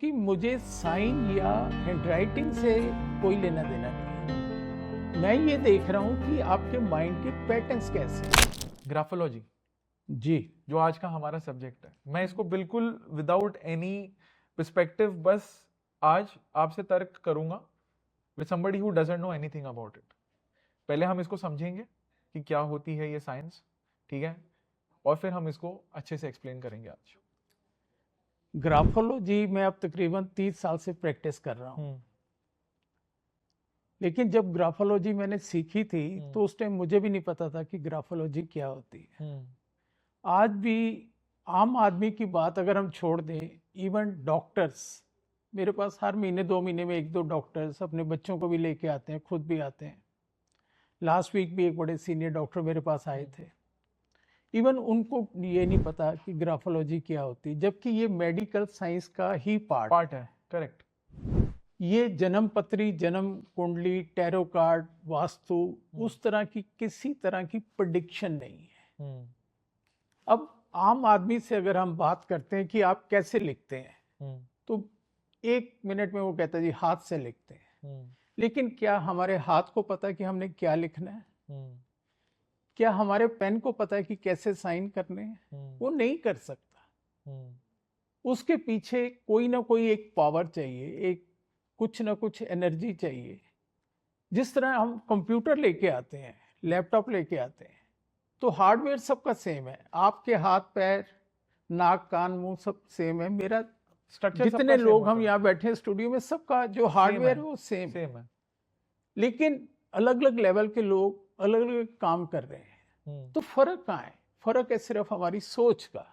कि मुझे साइन या हैंडराइटिंग से कोई लेना देना नहीं है। मैं ये देख रहा हूँ कि आपके माइंड के पैटर्न्स कैसे हैं। ग्राफोलॉजी जी जो आज का हमारा सब्जेक्ट है, मैं इसको बिल्कुल विदाउट एनी पर्सपेक्टिव बस आज आपसे तर्क करूंगा with somebody who doesn't know anything about it. पहले हम इसको समझेंगे कि क्या होती है ये साइंस, ठीक है, और फिर हम इसको अच्छे से एक्सप्लेन करेंगे आज। ग्राफोलॉजी मैं अब तकरीबन 30 साल से प्रैक्टिस कर रहा हूँ। लेकिन जब ग्राफोलॉजी मैंने सीखी थी तो उस टाइम मुझे भी नहीं पता था कि ग्राफोलॉजी क्या होती है। आज भी आम आदमी की बात अगर हम छोड़ दें, इवन डॉक्टर्स, मेरे पास हर महीने 2 महीने में 1-2 डॉक्टर्स अपने बच्चों को भी लेके आते हैं, खुद भी आते हैं। लास्ट वीक भी एक बड़े सीनियर डॉक्टर मेरे पास आए थे। इवन उनको ये नहीं पता कि ग्राफोलॉजी क्या होती है, जबकि ये मेडिकल साइंस का ही पार्ट है। करेक्ट। ये जन्म पत्री, जन्म कुंडली, टैरो कार्ड, वास्तु, उस तरह की किसी तरह की प्रेडिक्शन नहीं है। अब आम आदमी से अगर हम बात करते हैं कि आप कैसे लिखते हैं, तो 1 मिनट में वो कहता है जी हाथ से लिखते हैं। लेकिन क्या हमारे हाथ को पता है कि हमने क्या लिखना है? क्या हमारे पेन को पता है कि कैसे साइन करने हैं? वो नहीं कर सकता। उसके पीछे कोई ना कोई एक पावर चाहिए, एक कुछ ना कुछ एनर्जी चाहिए। जिस तरह हम कंप्यूटर लेके आते हैं, लैपटॉप लेके आते हैं, तो हार्डवेयर सबका सेम है। आपके हाथ पैर, नाक कान मुंह सब सेम है। मेरा स्ट्रक्चर जितने लोग हम यहाँ बैठे हैं स्टूडियो में, सबका जो हार्डवेयर है वो सेम है। लेकिन अलग अलग लेवल के लोग अलग अलग काम कर रहे हैं। तो फर्क कहाँ है? फर्क है सिर्फ हमारी सोच का।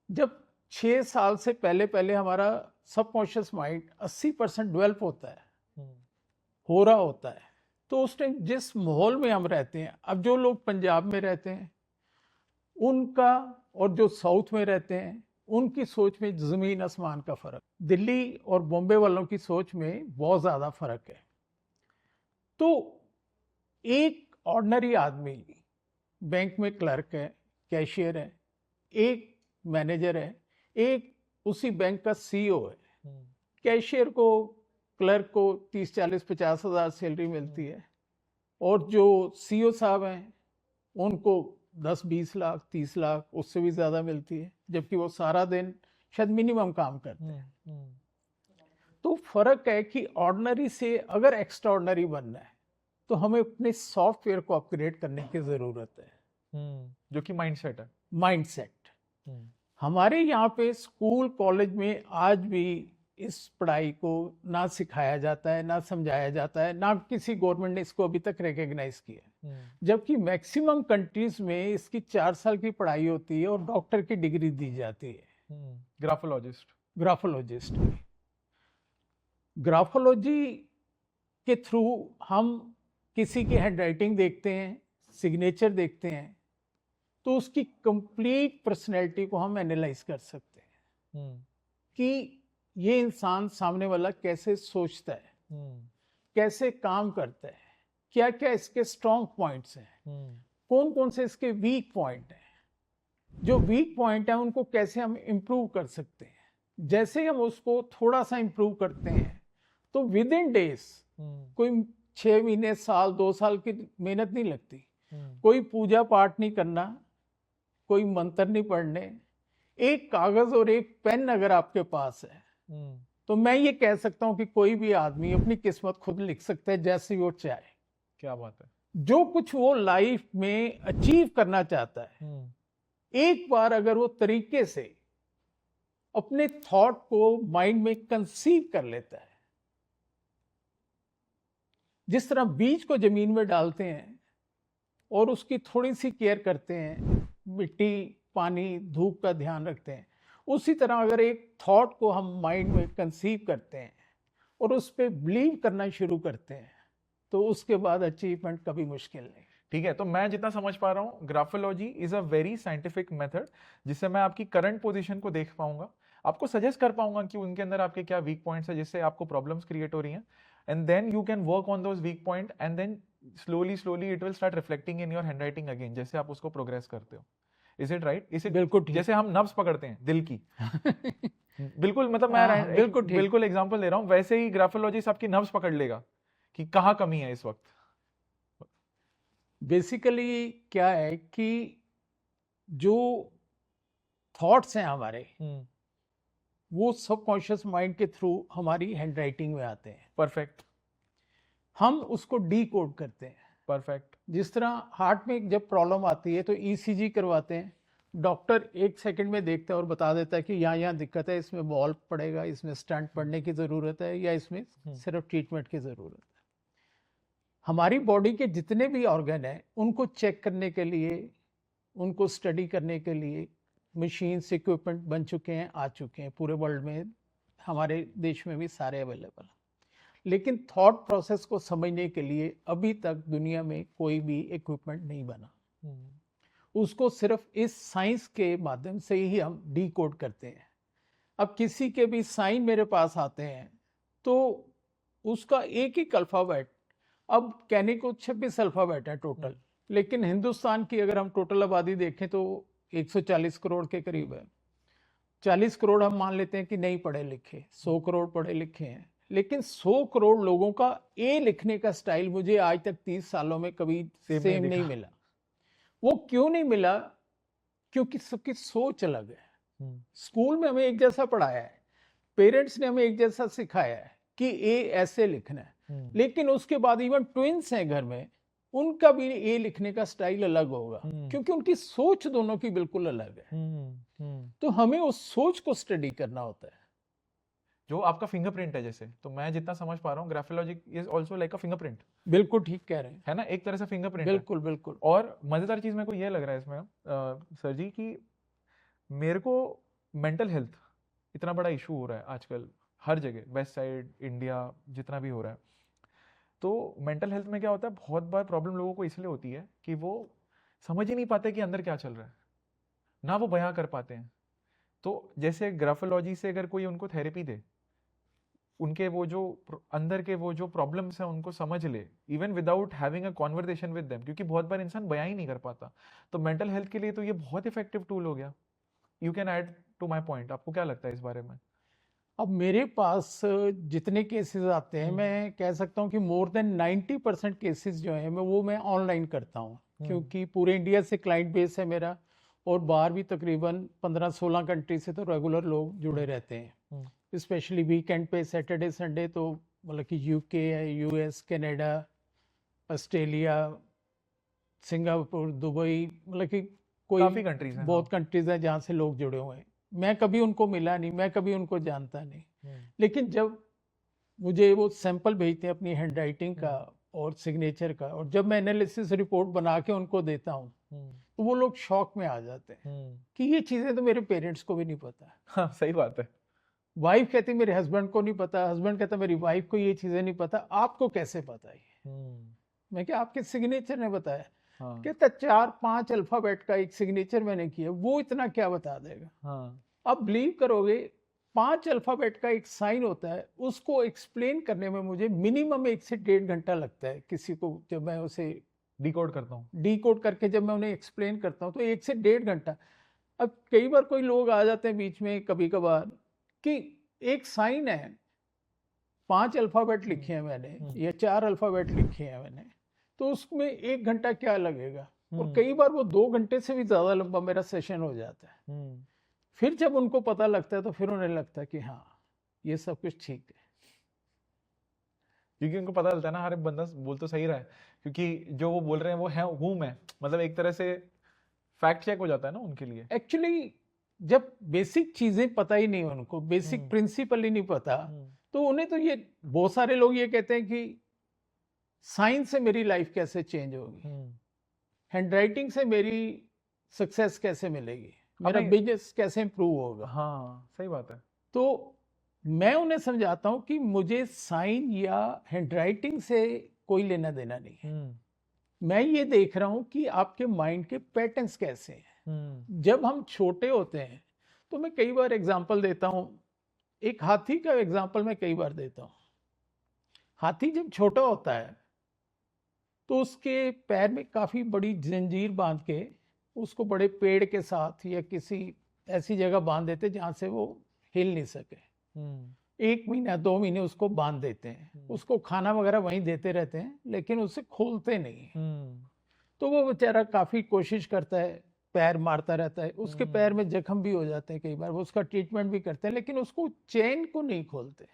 जब 6 साल से पहले हमारा सबकॉन्शियस माइंड 80% डेवलप होता है, हो रहा होता है, तो उस टाइम जिस माहौल में हम रहते हैं, अब जो लोग पंजाब में रहते हैं उनका और जो साउथ में रहते हैं उनकी सोच में जमीन आसमान का फर्क, दिल्ली और बॉम्बे वालों की सोच में बहुत ज्यादा फर्क है। तो एक ऑर्डिनरी आदमी बैंक में क्लर्क है, कैशियर है, एक मैनेजर है, एक उसी बैंक का सीईओ है। कैशियर को, क्लर्क को 30-40-50 हज़ार सैलरी मिलती है, और जो सीईओ साहब हैं उनको 10-20 लाख 30 लाख उससे भी ज़्यादा मिलती है, जबकि वो सारा दिन शायद मिनिमम काम करते हैं। तो फर्क है कि ऑर्डिनरी से अगर एक्स्ट्रा ऑर्डिनरी बनना है तो हमें अपने सॉफ्टवेयर को अपग्रेड करने की ज़रूरत है, जो कि माइंडसेट है। माइंडसेट। हमारे यहाँ पे स्कूल कॉलेज में आज भी इस पढ़ाई को ना सिखाया जाता है, ना समझाया जाता है, ना किसी गवर्नमेंट ने इसको अभी तक रिकॉग्नाइज किया। जबकि मैक्सिमम कंट्रीज में इसकी 4 साल की पढ़ाई होती है और डॉक्टर की डिग्री दी जाती है। ग्राफोलॉजिस्ट ग्राफोलॉजी के थ्रू हम किसी की हैंडराइटिंग देखते हैं, सिग्नेचर देखते हैं, तो उसकी कंप्लीट पर्सनैलिटी को हम एनालाइज कर सकते हैं कि ये इंसान सामने वाला कैसे सोचता है, कैसे काम करता है, क्या क्या इसके स्ट्रॉन्ग पॉइंट्स हैं, कौन कौन से इसके वीक पॉइंट हैं। जो वीक पॉइंट है उनको कैसे हम इम्प्रूव कर सकते हैं। जैसे ही हम उसको थोड़ा सा इम्प्रूव करते हैं तो विद इन डेज, कोई 6 महीने, साल, 2 साल की मेहनत नहीं लगती। कोई पूजा पाठ नहीं करना, कोई मंत्र नहीं पढ़ने, एक कागज और एक पेन अगर आपके पास है तो मैं ये कह सकता हूं कि कोई भी आदमी अपनी किस्मत खुद लिख सकता है जैसे वो चाहे। क्या बात है। जो कुछ वो लाइफ में अचीव करना चाहता है, एक बार अगर वो तरीके से अपने थॉट को माइंड में कंसीव कर लेता है, जिस तरह बीज को जमीन में डालते हैं और उसकी थोड़ी सी केयर करते हैं, मिट्टी, पानी, धूप का ध्यान रखते हैं, उसी तरह अगर एक थॉट को हम माइंड में कंसीव करते हैं और उस पर बिलीव करना शुरू करते हैं तो उसके बाद अचीवमेंट कभी मुश्किल नहीं। ठीक है, तो मैं जितना समझ पा रहा हूँ, graphology is a very scientific method जिससे मैं आपकी करंट पोजीशन को देख पाऊंगा, आपको सजेस्ट कर पाऊंगा कि उनके अंदर आपके क्या वीक पॉइंट्स है जिससे आपको प्रॉब्लम्स क्रिएट हो रही हैं, and then you can work on those weak point and then slowly it will start reflecting in your handwriting again, जैसे आप उसको प्रोग्रेस करते हो। Is it right? Is it बिल्कुल जैसे हम नब्ज पकड़ते हैं दिल की बिल्कुल, मतलब मैं हाँ, बिल्कुल ठीक। बिल्कुल एग्जांपल दे रहा हूँ, वैसे ही ग्राफोलॉजिस्ट आपकी नब्ज पकड़ लेगा कि कहाँ कमी है इस वक्त। बेसिकली क्या है कि जो थॉट्स हैं हमारे, वो सबकॉन्शियस माइंड के थ्रू हमारी हैंडराइटिंग में आते हैं, परफेक्ट, हम उसको डी कोड करते हैं। परफेक्ट। जिस तरह हार्ट में जब प्रॉब्लम आती है तो ईसीजी करवाते हैं, डॉक्टर 1 सेकंड में देखता है और बता देता है कि यहाँ यहाँ दिक्कत है, इसमें बॉल पड़ेगा, इसमें स्टंट पड़ने की ज़रूरत है, या इसमें सिर्फ ट्रीटमेंट की ज़रूरत है। हमारी बॉडी के जितने भी ऑर्गन हैं उनको चेक करने के लिए, उनको स्टडी करने के लिए मशीन्स, इक्विपमेंट बन चुके हैं, आ चुके हैं पूरे वर्ल्ड में, हमारे देश में भी सारे अवेलेबल। लेकिन थॉट प्रोसेस को समझने के लिए अभी तक दुनिया में कोई भी इक्विपमेंट नहीं बना। उसको सिर्फ इस साइंस के माध्यम से ही हम डी कोड करते हैं। अब किसी के भी साइन मेरे पास आते हैं तो उसका एक ही अल्फ़ाबेट, अब कहने को 26 अल्फ़ाबेट है टोटल, लेकिन हिंदुस्तान की अगर हम टोटल आबादी देखें तो 140 करोड़ के करीब है। 40 करोड़ हम मान लेते हैं कि नहीं पढ़े लिखे, 100 करोड़ पढ़े लिखे हैं, लेकिन 100 करोड़ लोगों का ए लिखने का स्टाइल मुझे आज तक 30 सालों में कभी सेम नहीं मिला। वो क्यों नहीं मिला? क्योंकि सबकी सोच अलग है। स्कूल में हमें एक जैसा पढ़ाया है, पेरेंट्स ने हमें एक जैसा सिखाया है कि ए ऐसे लिखना है, लेकिन उसके बाद इवन ट्विंस हैं घर में, उनका भी ए लिखने का स्टाइल अलग होगा, क्योंकि उनकी सोच दोनों की बिल्कुल अलग है। तो हमें उस सोच को स्टडी करना होता है, जो आपका फिंगरप्रिंट है जैसे, तो मैं जितना समझ पा रहा हूँ graphology is also like a fingerprint. बिल्कुल ठीक कह रहे हैं, है ना, एक तरह से फिंगरप्रिंट। बिल्कुल बिल्कुल। और मजेदार चीज मेरे को ये लग रहा है इसमें सर जी कि मेरे को मेंटल हेल्थ इतना बड़ा इशू हो रहा है आजकल हर जगह, वेस्ट साइड इंडिया जितना भी हो रहा है। तो मेंटल हेल्थ में क्या होता है, बहुत बार प्रॉब्लम लोगों को इसलिए होती है कि वो समझ ही नहीं पाते कि अंदर क्या चल रहा है, ना वो बयां कर पाते हैं। तो जैसे ग्राफोलॉजी से अगर कोई उनको थेरेपी दे, उनके वो जो अंदर के वो जो प्रॉब्लम्स हैं उनको समझ ले, even without having a conversation with them, क्योंकि बहुत बार इंसान बयां ही नहीं कर पाता, तो मेंटल हेल्थ के लिए तो ये बहुत इफेक्टिव टूल हो गया। You can add to my point, आपको क्या लगता है इस बारे में? अब मेरे पास जितने केसेस आते हैं, मैं कह सकता हूँ कि मोर देन 90% केसेस जो हैं मैं ऑनलाइन करता हूँ, क्योंकि पूरे इंडिया से क्लाइंट बेस है मेरा, और बाहर भी तकरीबन 15-16 कंट्री से तो रेगुलर लोग जुड़े रहते हैं, स्पेशली वीकेंड पे सैटरडे संडे, तो मतलब कि यूके है, US, Canada, Australia, Singapore, Dubai, मतलब कि कोई काफी कंट्रीज हैं, बहुत कंट्रीज हैं जहाँ से लोग जुड़े हुए हैं। मैं कभी उनको मिला नहीं, मैं कभी उनको जानता नहीं, लेकिन जब मुझे वो सैंपल भेजते हैं अपनी हैंडराइटिंग का और सिग्नेचर का, और जब मैं एनालिसिस रिपोर्ट बना के उनको देता हूँ तो वो लोग शॉक में आ जाते हैं कि ये चीज़ें तो मेरे पेरेंट्स को भी नहीं पता। हाँ, सही बात है। वाइफ कहती मेरे हस्बैंड को नहीं पता, हस्बैंड कहता मेरी वाइफ को ये चीज़ें नहीं पता, आपको कैसे पता है? मैं क्या, आपके सिग्नेचर ने बताया? कहता 4-5 अल्फाबेट का एक सिग्नेचर मैंने किया, वो इतना क्या बता देगा? अब बिलीव करोगे, 5 अल्फाबेट का एक साइन होता है, उसको एक्सप्लेन करने में मुझे मिनिमम 1 से 1.5 घंटा लगता है किसी को, जब मैं उसे डिकोड करता हूँ, डिकोड करके जब मैं उन्हें एक्सप्लेन करता हूँ तो 1 से 1.5 घंटा। अब कई बार कोई लोग आ जाते हैं बीच में कभी कभार कि एक साइन है, 5 अल्फाबेट लिखे हैं मैंने या 4 अल्फाबेट लिखे हैं मैंने, तो उसमें 1 घंटा क्या लगेगा? और कई बार वो 2 घंटे से भी ज्यादा लंबा मेरा सेशन हो जाता है। फिर जब उनको पता लगता है तो फिर उन्हें लगता है कि हाँ, ये सब कुछ ठीक है, क्योंकि उनको पता चलता है ना, हर बंदा बोल तो सही रहा है, क्योंकि जो वो बोल रहे हैं वो है हूँ मैं, मतलब एक तरह से फैक्ट चेक हो जाता है ना उनके लिए। एक्चुअली जब बेसिक चीजें पता ही नहीं उनको, बेसिक प्रिंसिपल ही नहीं पता, तो उन्हें तो ये, बहुत सारे लोग ये कहते हैं कि साइंस से मेरी लाइफ कैसे चेंज होगी, हैंडराइटिंग से मेरी सक्सेस कैसे मिलेगी, मेरा बिजनेस कैसे इंप्रूव होगा। हाँ, सही बात है। तो मैं उन्हें समझाता हूं कि मुझे साइन या हैंडराइटिंग से कोई लेना देना नहीं है, मैं ये देख रहा हूं कि आपके माइंड के पैटर्न्स कैसे हैं। जब हम छोटे होते हैं तो मैं कई बार एग्जांपल देता हूं, एक हाथी का एग्जांपल मैं कई बार देता हूं। हाथी जब छोटा होता है तो उसके पैर में काफी बड़ी जंजीर बांध के उसको बड़े पेड़ के साथ या किसी ऐसी जगह बांध देते जहां से वो हिल नहीं सके, 1 महीना 2 महीने उसको बांध देते हैं, उसको खाना वगैरह वहीं देते रहते हैं, लेकिन उसे खोलते नहीं हैं। तो वो बेचारा काफी कोशिश करता है, पैर मारता रहता है, उसके पैर में जख्म भी हो जाते हैं कई बार, वो उसका ट्रीटमेंट भी करते हैं, लेकिन उसको चेन को नहीं खोलते।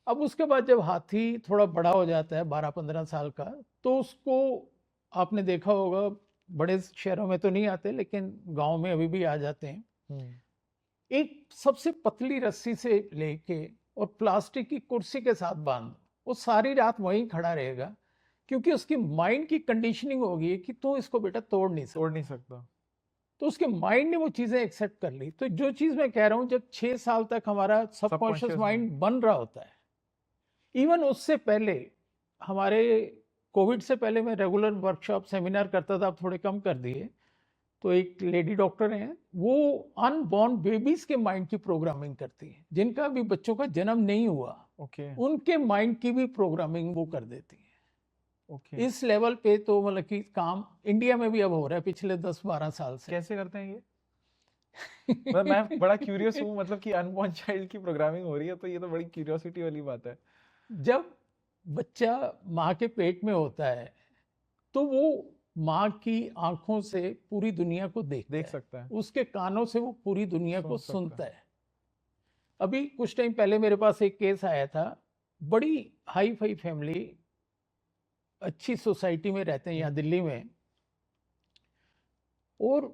अब उसके बाद जब हाथी थोड़ा बड़ा हो जाता है 12-15 साल का, तो उसको आपने देखा होगा, बड़े शहरों में तो नहीं आते लेकिन गांव में अभी भी आ जाते हैं, एक सबसे पतली रस्सी से लेके और प्लास्टिक की कुर्सी के साथ बांध, वो सारी रात वहीं खड़ा रहेगा, क्योंकि उसकी माइंड की कंडीशनिंग होगी कि तू इसको बेटा तोड़ नहीं सकता। तो उसके माइंड ने वो चीजें एक्सेप्ट कर ली। तो जो चीज मैं कह रहा हूं, जब 6 साल तक हमारा सबकॉन्शियस माइंड बन रहा होता है, इवन उससे पहले, हमारे कोविड से पहले मैं रेगुलर वर्कशॉप सेमिनार करता था, अब थोड़े कम कर दिए। तो एक लेडी डॉक्टर हैं, वो अनबॉर्न बेबीज के माइंड की प्रोग्रामिंग करती है, जिनका भी बच्चों का जन्म नहीं हुआ, उनके माइंड की भी प्रोग्रामिंग वो कर देती है। इस लेवल पे तो मतलब कि काम इंडिया में भी अब हो रहा है पिछले 10-12 साल से। कैसे करते हैं ये? मतलब मैं बड़ा क्यूरियस हूँ, मतलब कि अनबॉर्न चाइल्ड की प्रोग्रामिंग हो रही है, तो ये तो बड़ी क्यूरियोसिटी वाली बात है। जब बच्चा माँ के पेट में होता है, तो वो माँ की आंखों से पूरी दुनिया को देख सकता है, उसके कानों से वो पूरी दुनिया को सुनता है। अभी कुछ टाइम पहले मेरे पास एक केस आया था, बड़ी हाई फाई फैमिली, अच्छी सोसाइटी में रहते हैं यहाँ दिल्ली में, और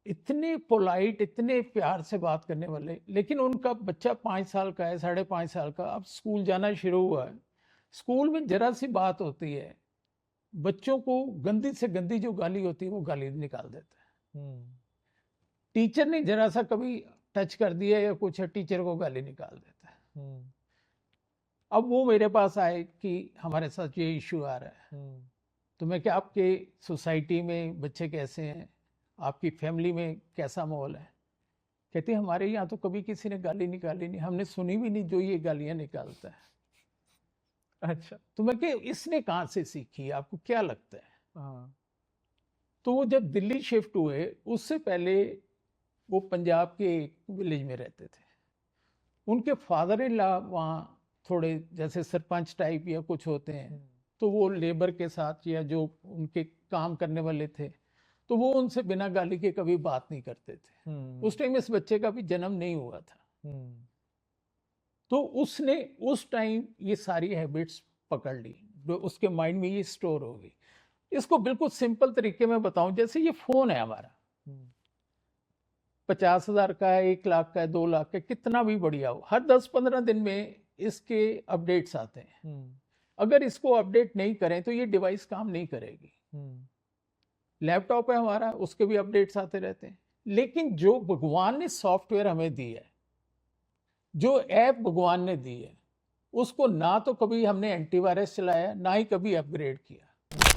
इतने पोलाइट, इतने प्यार से बात करने वाले, लेकिन उनका बच्चा 5 साल का है, 5.5 साल का, अब स्कूल जाना शुरू हुआ है। स्कूल में जरा सी बात होती है, बच्चों को गंदी से गंदी जो गाली होती है वो गाली निकाल देता है। टीचर ने जरा सा कभी टच कर दिया या कुछ है, टीचर को गाली निकाल देता है। अब वो मेरे पास आए कि हमारे साथ ये इशू आ रहा है, तो मैं क्या, आपके सोसाइटी में बच्चे कैसे हैं, आपकी फैमिली में कैसा माहौल है? कहती हमारे यहाँ तो कभी किसी ने गाली निकाली नहीं, हमने सुनी भी नहीं जो ये गालियां निकालता है। अच्छा, तो मैं कि इसने कहाँ से सीखी, आपको क्या लगता है? तो वो जब दिल्ली शिफ्ट हुए, उससे पहले वो पंजाब के एक विलेज में रहते थे। उनके फादर इन लॉ वहाँ थोड़े जैसे सरपंच टाइप या कुछ होते हैं, तो वो लेबर के साथ या जो उनके काम करने वाले थे, तो वो उनसे बिना गाली के कभी बात नहीं करते थे। उस टाइम इस बच्चे का भी जन्म नहीं हुआ था। तो उसने उस टाइम ये सारी हैबिट्स पकड़ ली, जो उसके माइंड में ये स्टोर हो गई। इसको बिल्कुल सिंपल तरीके में बताऊं, जैसे ये फोन है हमारा, 50,000 का है, 1 लाख का है, 2 लाख का, कितना भी बढ़िया हो, हर 10-15 दिन में इसके अपडेट्स आते हैं। अगर इसको अपडेट नहीं करें तो ये डिवाइस काम नहीं करेगी। लैपटॉप है हमारा, उसके भी अपडेट्स आते रहते हैं। लेकिन जो भगवान ने सॉफ्टवेयर हमें दी है, जो ऐप भगवान ने दी है, उसको ना तो कभी हमने एंटीवायरस चलाया, ना ही कभी अपग्रेड किया।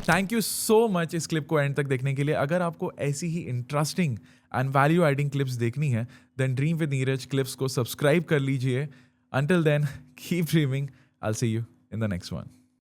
थैंक यू सो मच इस क्लिप को एंड तक देखने के लिए। अगर आपको ऐसी ही interesting and value adding clips देखनी है, then dream with Neeraj clips को सब्सक्राइब कर लीजिए। Until then keep dreaming, I will see you in the next one.